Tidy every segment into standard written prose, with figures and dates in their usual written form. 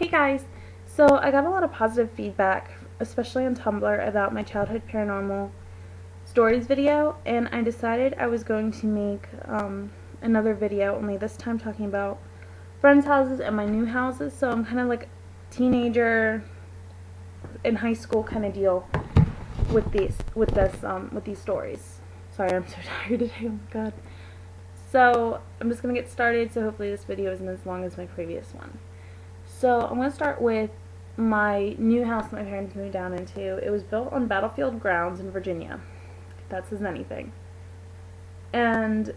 Hey guys! So I got a lot of positive feedback, especially on Tumblr, about my childhood paranormal stories video, and I decided I was going to make another video, only this time talking about friends' houses and my new houses. So I'm kind of like teenager in high school kind of deal with these stories. Sorry, I'm so tired today. Oh my god. So I'm just gonna get started. So hopefully this video isn't as long as my previous one. So I'm going to start with my new house my parents moved down into. It was built on battlefield grounds in Virginia, if that says anything. And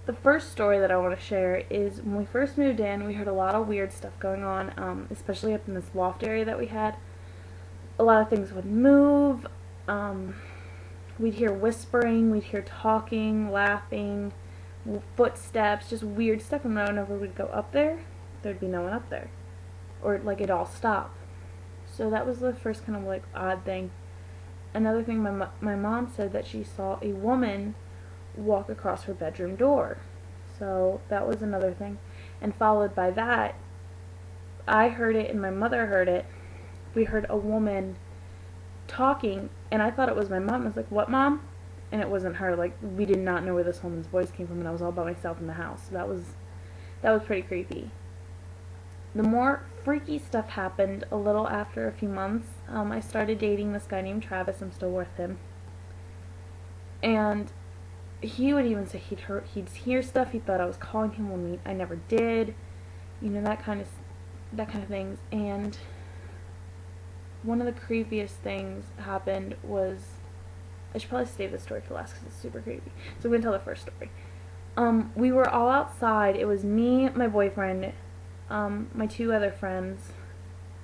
the first story that I want to share is when we first moved in, we heard a lot of weird stuff going on, especially up in this loft area that we had. A lot of things would move. We'd hear whispering, we'd hear talking, laughing, footsteps, just weird stuff. And whenever we'd go up there, there'd be no one up there, or like it all stopped. So that was the first kind of like odd thing. Another thing, my mom said that she saw a woman walk across her bedroom door. So that was another thing. And followed by that, I heard it and my mother heard it. We heard a woman talking, and I thought it was my mom. I was like, "What, Mom?" And it wasn't her. Like, we did not know where this woman's voice came from, and I was all by myself in the house. So that was pretty creepy. The more freaky stuff happened a little after a few months. I started dating this guy named Travis. I'm still with him. And he would even say he'd hear stuff. He thought I was calling him when I never did. You know, that kind of things. And one of the creepiest things happened was, I should probably save this story for last because it's super creepy. So I'm going to tell the first story. We were all outside. It was me, my boyfriend, my two other friends,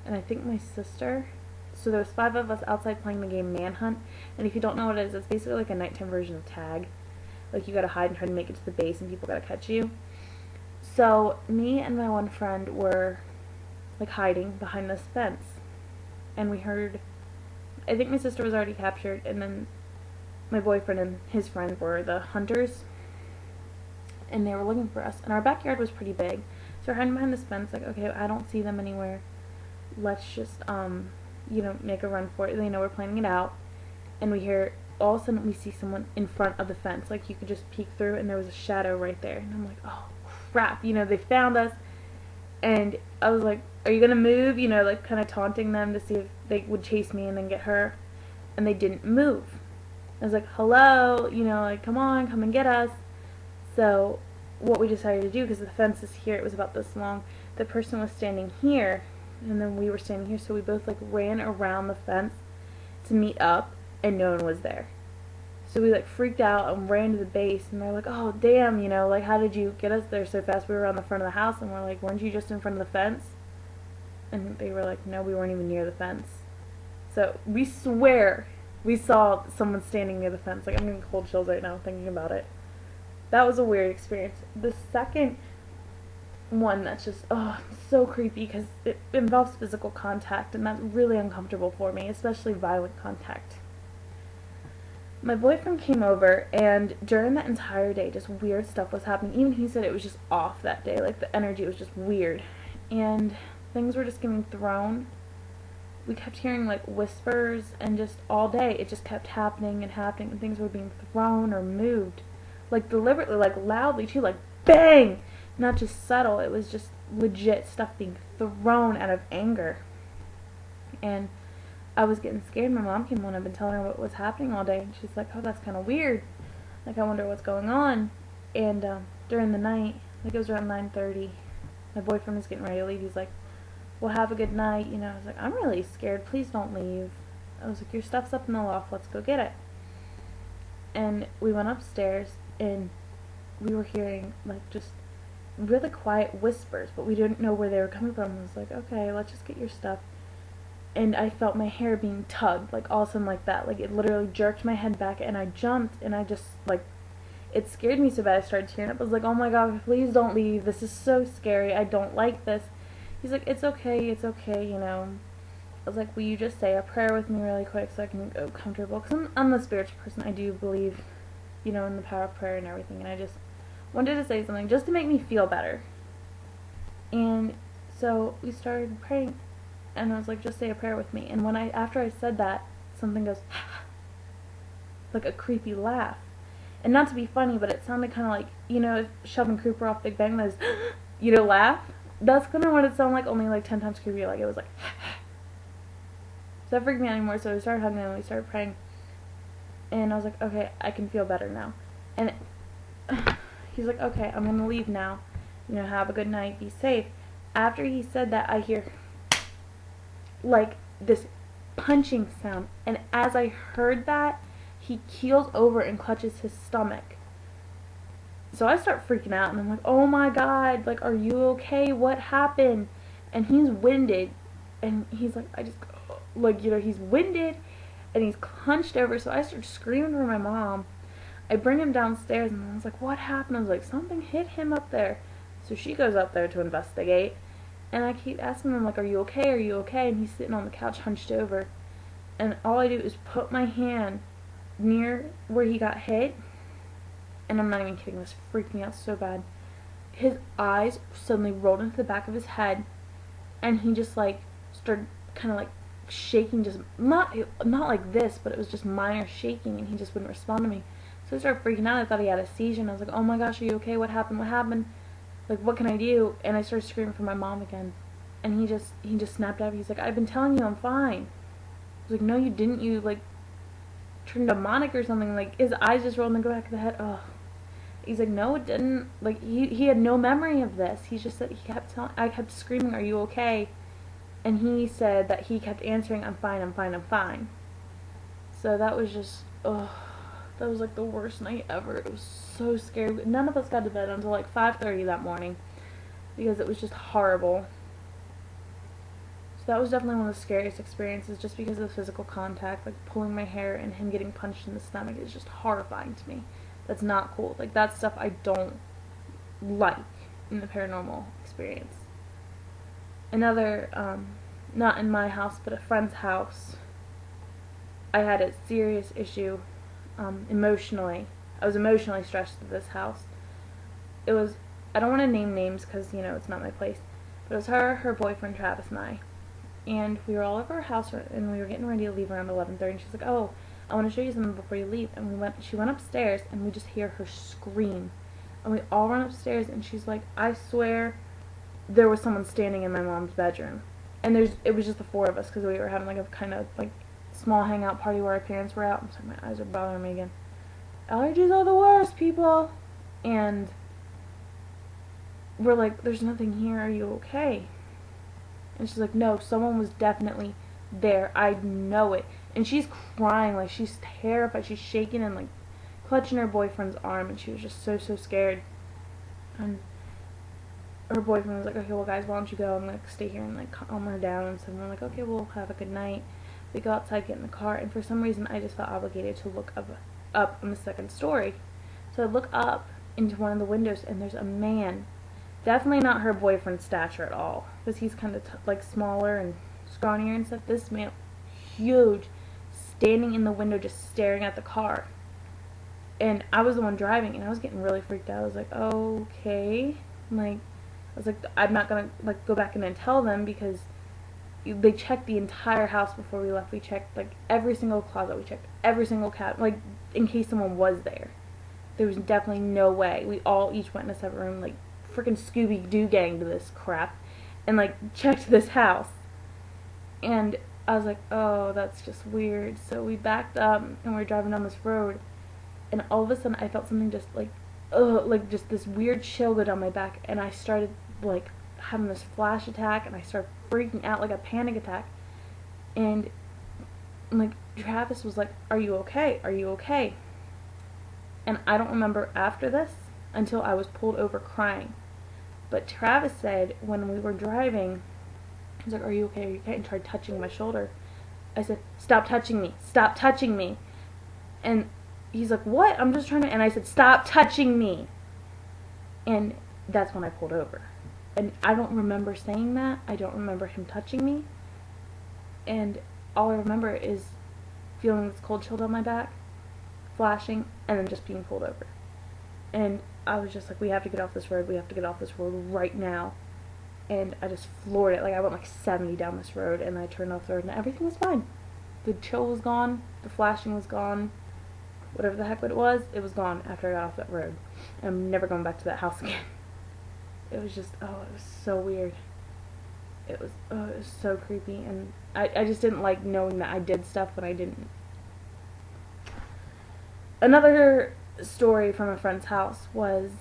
and I think my sister. So there was 5 of us outside playing the game Manhunt. And if you don't know what it is, it's basically like a nighttime version of tag. Like, you gotta hide and try to make it to the base and people gotta catch you. So me and my one friend were like hiding behind this fence. And we heard, I think my sister was already captured, and then my boyfriend and his friend were the hunters. And they were looking for us. And our backyard was pretty big. So we're hiding behind this fence, like, okay, I don't see them anywhere. Let's just, make a run for it. They know we're planning it out. And we hear, all of a sudden, we see someone in front of the fence. Like, you could just peek through, and there was a shadow right there. And I'm like, oh, crap. They found us. And I was like, are you going to move? Like, kind of taunting them to see if they would chase me and then get her. And they didn't move. I was like, hello, like, come on, come and get us. So what we decided to do, because the fence is here, it was about this long, the person was standing here, and then we were standing here, so we both like ran around the fence to meet up, and no one was there. So we like freaked out and ran to the base, and they're like, oh damn, like, how did you get us there so fast? We were on the front of the house, and we're like, weren't you just in front of the fence? And they were like, no, we weren't even near the fence. So we swear we saw someone standing near the fence. Like, I'm getting cold chills right now thinking about it. That was a weird experience. The second one that's just, so creepy, because it involves physical contact, and that's really uncomfortable for me, especially violent contact. My boyfriend came over, and during that entire day, just weird stuff was happening. Even he said it was just off that day. Like, the energy was just weird. And things were just getting thrown. We kept hearing, like, whispers, and just all day, it just kept happening, and things were being thrown or moved. Like, deliberately, like, loudly, too, like, bang! Not just subtle, it was just legit stuff being thrown out of anger. And I was getting scared. My mom came home. I've been telling her what was happening all day, and she's like, oh, that's kind of weird. Like, I wonder what's going on. And during the night, like, it was around 9:30, my boyfriend was getting ready to leave. He's like, well, have a good night. I was like, I'm really scared. Please don't leave. I was like, your stuff's up in the loft. Let's go get it. And we went upstairs, and we were hearing, like, just really quiet whispers, but we didn't know where they were coming from. I was like, okay, let's just get your stuff. And I felt my hair being tugged, like, all of a sudden, like that. Like, it literally jerked my head back, and I jumped, and I just, like, it scared me so bad I started tearing up. I was like, oh my god, please don't leave. This is so scary. I don't like this. He's like, it's okay, I was like, will you just say a prayer with me really quick so I can go comfortable? Because I'm a spiritual person. I do believe, in the power of prayer and everything. And I just wanted to say something just to make me feel better. And So we started praying, and I was like, just say a prayer with me. And after I said that, something goes, like a creepy laugh. And not to be funny, but it sounded kind of like, if Sheldon Cooper off Big Bang does, laugh. That's kind of what it sounded like, only like 10 times creepier. Like, it was like, so that freaked me out anymore. So we started hugging and we started praying. And I was like, okay, I can feel better now. And he's like, okay, I'm going to leave now. Have a good night, be safe. After he said that, I hear, like, this punching sound. And as I heard that, he keels over and clutches his stomach. So I start freaking out, and I'm like, oh my god, like, are you okay? What happened? And he's winded, and he's like, he's winded, and he's clenched over, so I start screaming for my mom. I bring him downstairs, and I was like, what happened? I was like, something hit him up there. So she goes up there to investigate, and I keep asking him, like, are you okay? Are you okay? And he's sitting on the couch hunched over, and all I do is put my hand near where he got hit, and I'm not even kidding, this freaked me out so bad. His eyes suddenly rolled into the back of his head, and he just, like, started kind of, like, shaking, just, not like this, but it was just minor shaking, and he just wouldn't respond to me. So I started freaking out. I thought he had a seizure, and I was like, oh my gosh, are you okay? What happened? What happened? Like, what can I do? And I started screaming for my mom again, and he just snapped out. He's like, I've been telling you I'm fine. I was like, no, you didn't. You, like, turned demonic or something. Like, his eyes just rolled in the back of the head. Ugh. He's like, no, it didn't. Like, he had no memory of this. He just said, I kept screaming, are you okay? And he said that he kept answering, I'm fine, I'm fine, I'm fine. So that was just, ugh. That was, like, the worst night ever. It was so scary. None of us got to bed until, like, 5:30 that morning, because it was just horrible. So that was definitely one of the scariest experiences, just because of the physical contact. Like, pulling my hair and him getting punched in the stomach is just horrifying to me. That's not cool. Like, that's stuff I don't like in the paranormal experience. Another, not in my house, but a friend's house, I had a serious issue, emotionally. I was emotionally stressed at this house. It was, I don't want to name names because, it's not my place, but it was her boyfriend, Travis, and I. And we were all over her house, and we were getting ready to leave around 11:30, and she's like, oh, I want to show you something before you leave. And she went upstairs, and we just hear her scream. And we all run upstairs, and she's like, I swear there was someone standing in my mom's bedroom. And it was just the four of us, because we were having, like, a kind of, like, small hangout party where our parents were out. I'm sorry, my eyes are bothering me again. Allergies are the worst, people. And we're like, there's nothing here, are you okay? And she's like, no, someone was definitely there, I know it. And she's crying, like, she's terrified, she's shaking and, like, clutching her boyfriend's arm, and she was just so scared. And her boyfriend was like, okay, well, guys, why don't you go and, like, stay here and, like, calm her down. And so we're like, okay, we'll have a good night. We go outside, get in the car, and for some reason I just felt obligated to look up on the second story. So I look up into one of the windows, and there's a man, definitely not her boyfriend's stature at all, because he's kind of like smaller and scrawnier and stuff. This man, huge, standing in the window just staring at the car. And I was the one driving, and I was getting really freaked out. I was like, okay, like, I was like, I'm not gonna, like, go back in and tell them, because they checked the entire house before we left. We checked, like, every single closet. We checked every single cabinet, like, in case someone was there. There was definitely no way. We all each went in a separate room, like, freaking Scooby-Doo gang to this crap, and, like, checked this house. And I was like, oh, that's just weird. So we backed up, and we were driving down this road, and all of a sudden I felt something just, like, just this weird chill go down my back, and I started, like, having this flash attack, and I started freaking out, like a panic attack. And, like, Travis was like, are you okay? Are you okay? And I don't remember after this until I was pulled over crying. But Travis said when we were driving, he was like, are you okay? Are you okay? And tried touching my shoulder. I said, stop touching me. Stop touching me. And he's like, what? I'm just trying to... And I said, stop touching me. And that's when I pulled over. And I don't remember saying that. I don't remember him touching me. And all I remember is feeling this cold chill down my back, flashing, and then just being pulled over. And I was just like, we have to get off this road. We have to get off this road right now. and I just floored it. Like, I went like 70 down this road, and I turned off the road, and everything was fine. The chill was gone, the flashing was gone, whatever the heck it was gone after I got off that road. And I'm never going back to that house again. It was just, oh, it was so weird. It was so creepy, and I just didn't like knowing that I did stuff when I didn't. Another story from a friend's house was,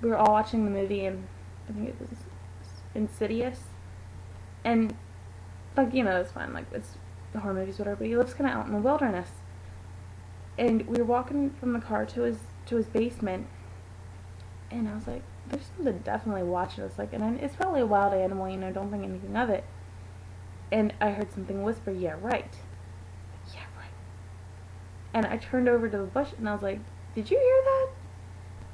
we were all watching the movie, and I think it was Insidious, and, like, you know, it's fine, like, it's horror movies, whatever, but he lives kind of out in the wilderness, and we were walking from the car to his basement, and I was like, there's something definitely watching us, like, and it's probably a wild animal, you know, don't think anything of it, and I heard something whisper, yeah, right, and I turned over to the bush, and I was like, did you hear that?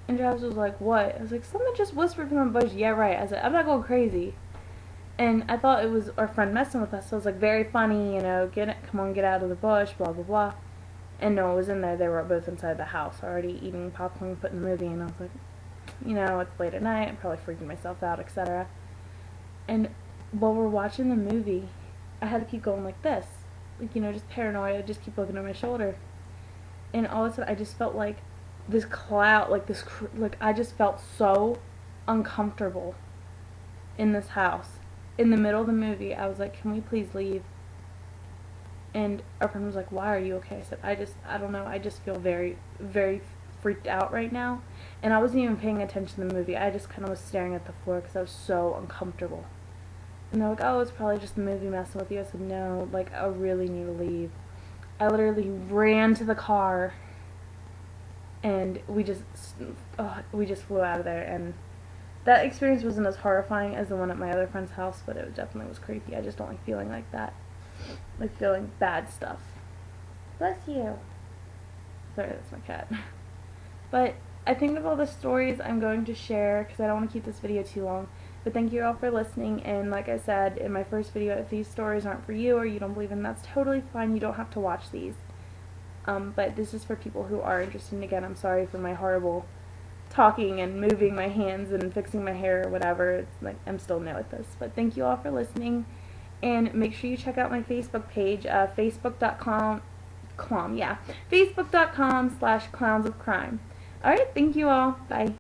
And Travis was like, what? I was like, someone just whispered from the bush, yeah, right. I said, I'm not going crazy. And I thought it was our friend messing with us, so I was like, very funny, you know, come on, get out of the bush, blah, blah, blah. And no one was in there. They were both inside the house, already eating popcorn, putting the movie, and I was like, you know, it's late at night, I'm probably freaking myself out, etc. And while we're watching the movie, I had to keep going like this. Like, you know, just paranoid, I just keep looking over my shoulder. And all of a sudden, I just felt like this cloud, like I just felt so uncomfortable in this house. In the middle of the movie, I was like, can we please leave? And our friend was like, why, are you okay? I said, I don't know, I just feel very, very freaked out right now. And I wasn't even paying attention to the movie. I just kind of was staring at the floor because I was so uncomfortable. And they're like, oh, it's probably just the movie messing with you. I said, no, like, I really need to leave. I literally ran to the car, and we just flew out of there. And that experience wasn't as horrifying as the one at my other friend's house, but it definitely was creepy. I just don't like feeling like that, like feeling bad stuff. Bless you. Sorry, that's my cat. But I think of all the stories I'm going to share, because I don't want to keep this video too long. But thank you all for listening, and like I said in my first video, if these stories aren't for you or you don't believe in them, that's totally fine. You don't have to watch these. But this is for people who are interested. And again, I'm sorry for my horrible talking and moving my hands and fixing my hair or whatever. It's like, I'm still new at this. But thank you all for listening, and make sure you check out my Facebook page, facebook.com/clowns of crime. Alright, thank you all. Bye.